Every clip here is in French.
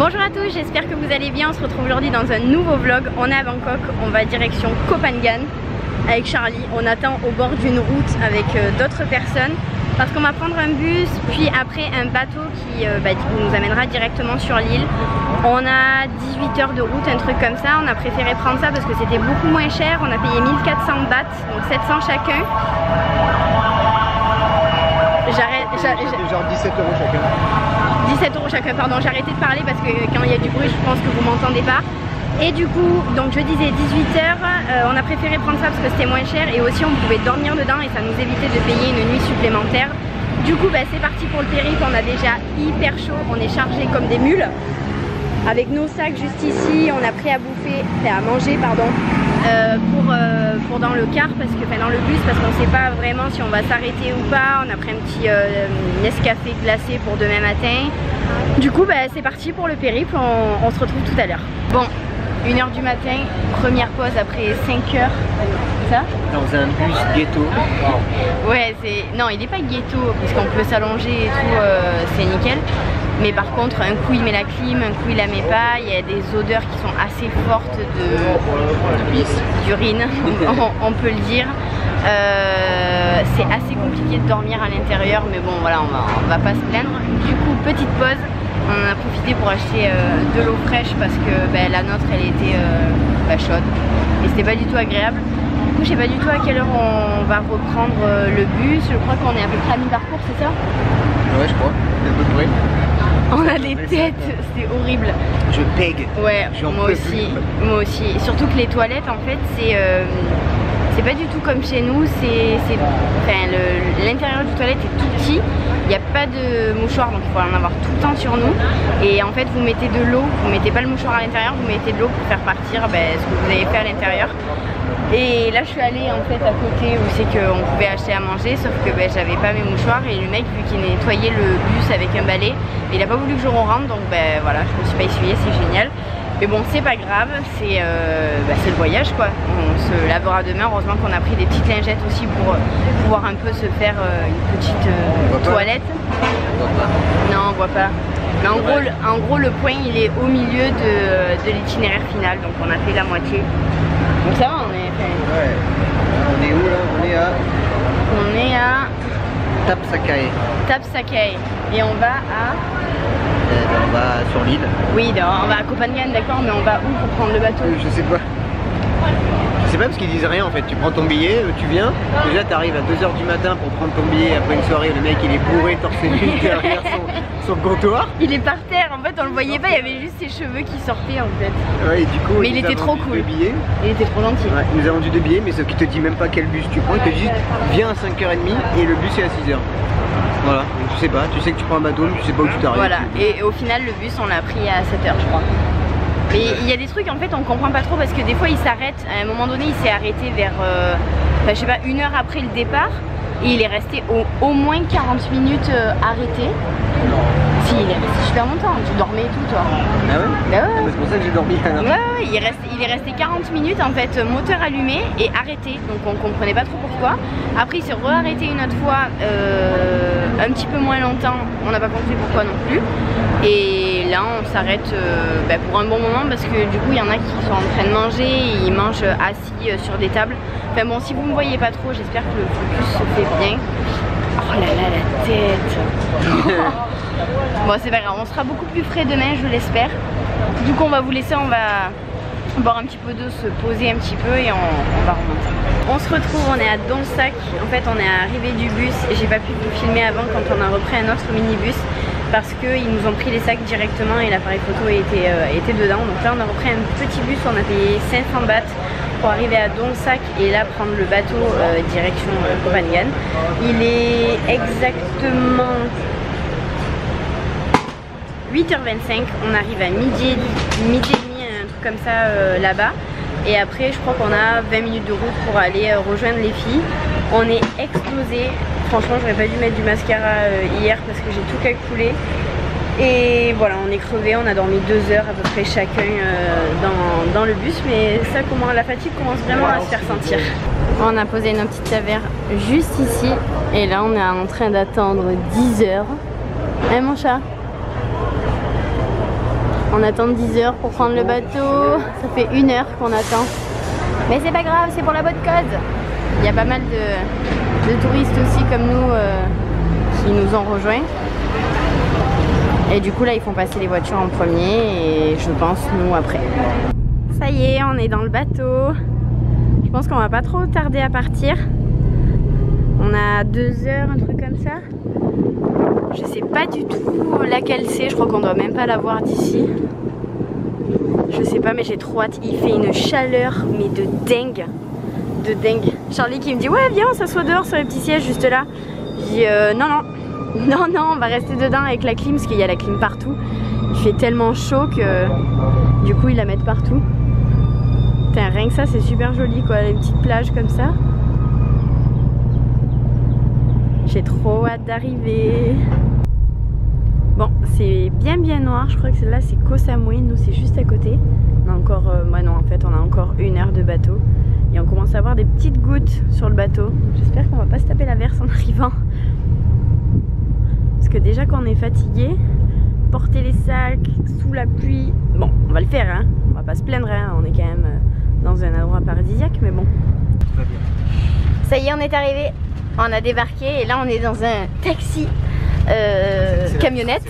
Bonjour à tous, j'espère que vous allez bien. On se retrouve aujourd'hui dans un nouveau vlog. On est à Bangkok, on va direction Koh Phangan avec Charlie. On attend au bord d'une route avec d'autres personnes parce qu'on va prendre un bus, puis après un bateau qui nous amènera directement sur l'île. On a 18 heures de route, un truc comme ça. On a préféré prendre ça parce que c'était beaucoup moins cher. On a payé 1400 bahts, donc 700 chacun. Genre 17 € chacun. 17 € chacun, pardon, j'ai arrêté de parler parce que quand il y a du bruit, je pense que vous m'entendez pas. Et du coup, donc je disais 18 heures, on a préféré prendre ça parce que c'était moins cher et aussi on pouvait dormir dedans et ça nous évitait de payer une nuit supplémentaire. Du coup, c'est parti pour le périple, on a déjà hyper chaud, on est chargé comme des mules. Avec nos sacs juste ici, on a pris à bouffer, à manger pardon, pour dans le car, parce que dans le bus, parce qu'on sait pas vraiment si on va s'arrêter ou pas. On a pris un petit Nescafé glacé pour demain matin. Du coup c'est parti pour le périple, on se retrouve tout à l'heure. Bon, 1 h du matin, première pause après 5 heures. Ça dans un bus ghetto. Ouais, non, il est pas ghetto parce qu'on peut s'allonger et tout, c'est nickel. Mais par contre, un coup il met la clim, un coup il la met pas. Il y a des odeurs qui sont assez fortes d'urine, on peut le dire. C'est assez compliqué de dormir à l'intérieur, mais bon voilà, on va pas se plaindre. Du coup, petite pause. On en a profité pour acheter de l'eau fraîche parce que la nôtre elle était chaude et c'était pas du tout agréable. Du coup, je sais pas du tout à quelle heure on va reprendre le bus. Je crois qu'on est à peu près à mi-parcours, c'est ça? Ouais, je crois, à peu près. On a des têtes, c'est horrible. Je pègue. Ouais, moi aussi. Surtout que les toilettes, en fait, c'est pas du tout comme chez nous. L'intérieur du toilette est tout petit. Il n'y a pas de mouchoir, donc il faut en avoir tout le temps sur nous. Et en fait, vous mettez de l'eau, vous mettez pas le mouchoir à l'intérieur, vous mettez de l'eau pour faire partir ce que vous avez fait à l'intérieur. Et là, je suis allée en fait à côté où c'est qu'on pouvait acheter à manger, sauf que j'avais pas mes mouchoirs et le mec, vu qu'il nettoyait le bus avec un balai, il a pas voulu que je rentre, donc voilà, je me suis pas essuyée, c'est génial. Mais bon, c'est pas grave, c'est le voyage quoi. On se lavera demain. Heureusement qu'on a pris des petites lingettes aussi pour pouvoir un peu se faire une petite toilette. Non, on voit pas. Mais en gros, le point il est au milieu de l'itinéraire final, donc on a fait la moitié. Donc ça va, on est. Ouais. On est où là? On est à Thap Sakai. Thap Sakai. Et on va à. On va sur l'île. Oui, on va à Koh Phangan, d'accord, mais on va où pour prendre le bateau? Je sais pas. Je sais pas parce qu'ils disent rien en fait. Tu prends ton billet, tu viens. Déjà, tu arrives à 2 h du matin pour prendre ton billet après une soirée. Le mec il est bourré, torse nu derrière son comptoir. Il est par terre, en fait on le voyait pas, il y avait juste ses cheveux qui sortaient en fait. Ouais, et du coup, mais il était trop cool. Il était trop gentil. Ouais, il nous a vendu 2 billets, mais ce qui te dit même pas quel bus tu prends. Il te dit viens à 5h30 et le bus est à 6h. Voilà, donc tu sais pas, tu sais que tu prends un bateau, mais tu sais pas où tu t'arrives. Voilà, et au final le bus on l'a pris à 7h je crois. Mais il y a des trucs en fait on comprend pas trop parce que des fois il s'arrête, à un moment donné il s'est arrêté vers, je sais pas, 1 heure après le départ. Et il est resté au moins 40 minutes arrêté. Si, il est resté super longtemps, tu dormais et tout toi. Ah ouais? Bah ouais. C'est pour ça que j'ai dormi. Ouais, il est resté 40 minutes en fait, moteur allumé et arrêté. Donc on comprenait pas trop pourquoi. Après il s'est re-arrêté une autre fois, un petit peu moins longtemps. On n'a pas compris pourquoi non plus. Et là on s'arrête pour un bon moment parce que du coup il y en a qui sont en train de manger, et ils mangent assis sur des tables. Enfin bon, si vous me voyez pas trop, j'espère que le focus se fait bien. Oh là là, la tête. Bon, c'est pas grave, on sera beaucoup plus frais demain, je l'espère. Du coup on va vous laisser, on va boire un petit peu d'eau, se poser un petit peu et on va remonter. On se retrouve, on est à Donsak. En fait on est arrivé du bus et j'ai pas pu vous filmer avant quand on a repris un autre minibus parce qu'ils nous ont pris les sacs directement et l'appareil photo était dedans. Donc là on a repris un petit bus, on a payé 500 bahts pour arriver à Donsak et là prendre le bateau direction Koh Phangan. Il est exactement 8h25, on arrive à midi et demi, un truc comme ça là-bas. Et après je crois qu'on a 20 minutes de route pour aller rejoindre les filles. On est explosé. Franchement j'aurais pas dû mettre du mascara hier parce que j'ai tout calculé. Et voilà, on est crevé, on a dormi 2 heures à peu près chacun dans le bus. Mais ça, la fatigue commence vraiment à se faire sentir. On a posé nos petites tavères juste ici. Et là on est en train d'attendre 10 heures. Hein mon chat? On attend 10 heures pour prendre le bateau. Ça fait 1 heure qu'on attend. Mais c'est pas grave, c'est pour la bonne cause. Il y a pas mal de touristes aussi comme nous qui nous ont rejoints. Et du coup là ils font passer les voitures en premier et je pense nous après. Ça y est, on est dans le bateau. Je pense qu'on va pas trop tarder à partir. On a 2 heures, un truc comme ça. Je sais pas du tout laquelle c'est, je crois qu'on doit même pas la voir d'ici. Je sais pas mais j'ai trop hâte, il fait une chaleur mais de dingue. De dingue. Charlie qui me dit ouais viens on s'assoit dehors sur les petits sièges juste là. Je dis non non. Non non on va rester dedans avec la clim parce qu'il y a la clim partout. Il fait tellement chaud que du coup ils la mettent partout. Putain, rien que ça c'est super joli quoi, les petites plages comme ça. J'ai trop hâte d'arriver. Bon c'est bien noir, je crois que là c'est Koh Samui, nous c'est juste à côté. On a encore, non en fait on a encore 1 heure de bateau. Et on commence à avoir des petites gouttes sur le bateau. J'espère qu'on va pas se taper la verse en arrivant. Parce que déjà qu'on est fatigué, porter les sacs sous la pluie, bon on va le faire hein, on va pas se plaindre hein, on est quand même dans un endroit paradisiaque mais bon. Ça y est on est arrivé, on a débarqué et là on est dans un taxi camionnette.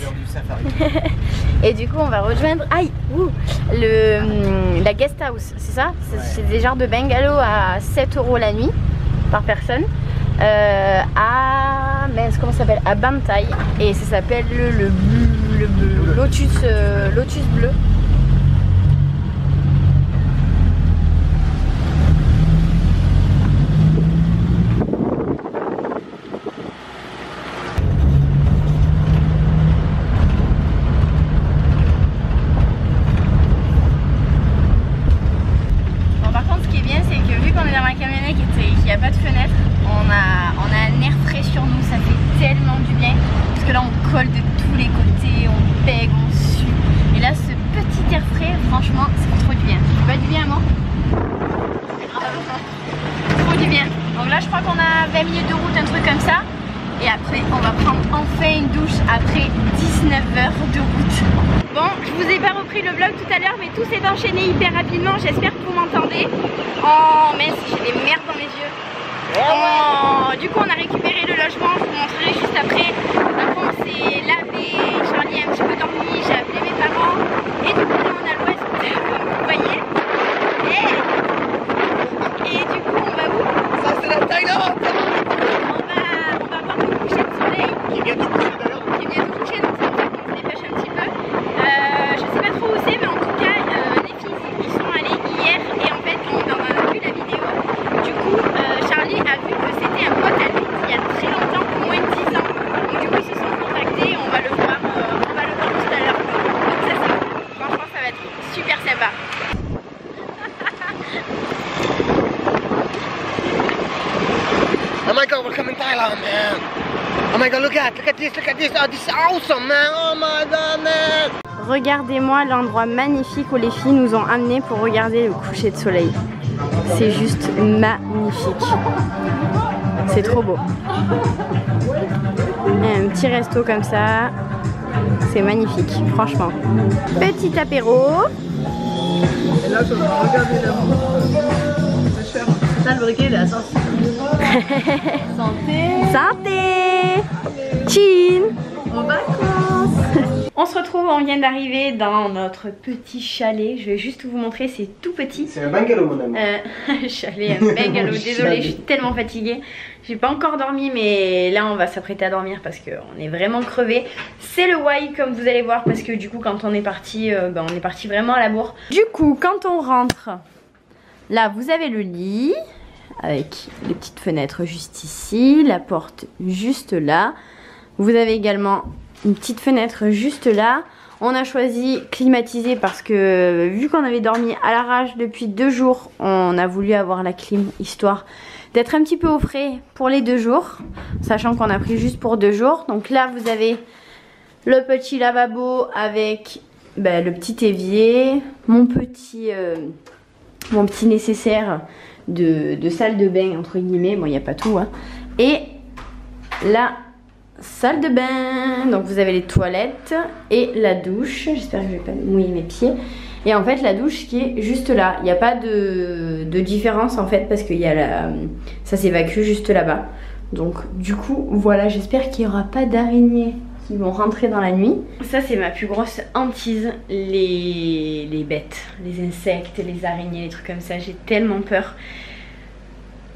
Et du coup on va rejoindre la guest house, c'est ça? C'est des genres de bungalows à 7 € la nuit par personne. Comment ça s'appelle? À Bantai et ça s'appelle le Lotus bleu. Bon par contre ce qui est bien c'est que vu qu'on est dans la camionnette et qu'il n'y a pas de fenêtre, on a un air frais sur nous, ça fait tellement du bien parce que là on colle de tous les côtés, on pègue, on sue et là ce petit air frais franchement c'est trop du bien. Ça fait pas du bien moi? Trop du bien. Donc là je crois qu'on a 20 minutes de route, un truc comme ça et après on va prendre enfin une douche après 19 heures de route. Bon, je vous ai pas repris le vlog tout à l'heure mais tout s'est enchaîné hyper rapidement, j'espère que vous m'entendez. Oh mince, j'ai des merdes dans les yeux. Oh, du coup on a récupéré le logement, je vous montrerai juste après. Après on s'est lavé, Charlie a un petit peu dormi, j'ai appelé mes parents et du coup là on a l'ouest comme vous voyez. Et du coup on va où? Ça c'est la Thaïlande. On va voir le coucher de soleil. Qui est bientôt couché d'ailleurs. Qui est bientôt couché donc c'est pour ça qu'on se dépêche un petit peu. Je sais pas trop où c'est mais en tout cas les filles ils sont allés hier et en fait on a vu la vidéo. Du coup Charlie a vu que c'était un pote à lui il y a très longtemps, au moins 10 ans. Donc du coup ils se sont contactés, on va le voir tout à l'heure. Donc ça c'est cool. Franchement ça va être super sympa. Oh my god, we're coming Thailand, man. Oh my god, look at this, oh this is awesome, man. Oh my god, man. Regardez-moi l'endroit magnifique où les filles nous ont amenés pour regarder le coucher de soleil. C'est juste magnifique. C'est trop beau. Un petit resto comme ça. C'est magnifique, franchement. Petit apéro. Et là, comme regardez là. C'est cher. Ça, le briquet, il est à 100. Santé. Santé. Chin. En vacances. On se retrouve, on vient d'arriver dans notre petit chalet. Je vais juste vous montrer, c'est tout petit. C'est un bungalow mon ami. Chalet, un bungalow. Désolée, je suis tellement fatiguée. J'ai pas encore dormi mais là on va s'apprêter à dormir parce qu'on est vraiment crevé. C'est le why comme vous allez voir parce que du coup quand on est parti, on est parti vraiment à la bourre. Du coup quand on rentre, là vous avez le lit avec les petites fenêtres juste ici, la porte juste là. Vous avez également une petite fenêtre juste là. On a choisi climatisé parce que vu qu'on avait dormi à l'arrache depuis 2 jours, on a voulu avoir la clim histoire d'être un petit peu au frais pour les 2 jours, sachant qu'on a pris juste pour 2 jours. Donc là vous avez le petit lavabo avec le petit évier, mon petit nécessaire de salle de bain entre guillemets, bon il n'y a pas tout hein. Et la salle de bain. Donc vous avez les toilettes et la douche. J'espère que je vais pas mouiller mes pieds. Et en fait la douche qui est juste là. Il n'y a pas de différence en fait parce qu'il y a ça s'évacue juste là-bas. Donc du coup voilà, j'espère qu'il n'y aura pas d'araignées qui vont rentrer dans la nuit. Ça c'est ma plus grosse hantise, les bêtes, les insectes, les araignées, les trucs comme ça. J'ai tellement peur.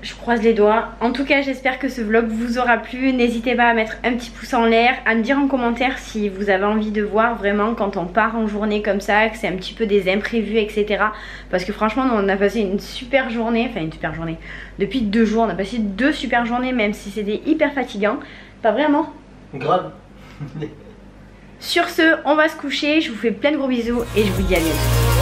Je croise les doigts. En tout cas j'espère que ce vlog vous aura plu. N'hésitez pas à mettre un petit pouce en l'air, à me dire en commentaire si vous avez envie de voir vraiment quand on part en journée comme ça, que c'est un petit peu des imprévus, etc. Parce que franchement on a passé une super journée, enfin une super journée. Depuis 2 jours on a passé 2 super journées, même si c'était hyper fatigant. Pas vraiment? Grave. Sur ce, on va se coucher. Je vous fais plein de gros bisous et je vous dis à bientôt.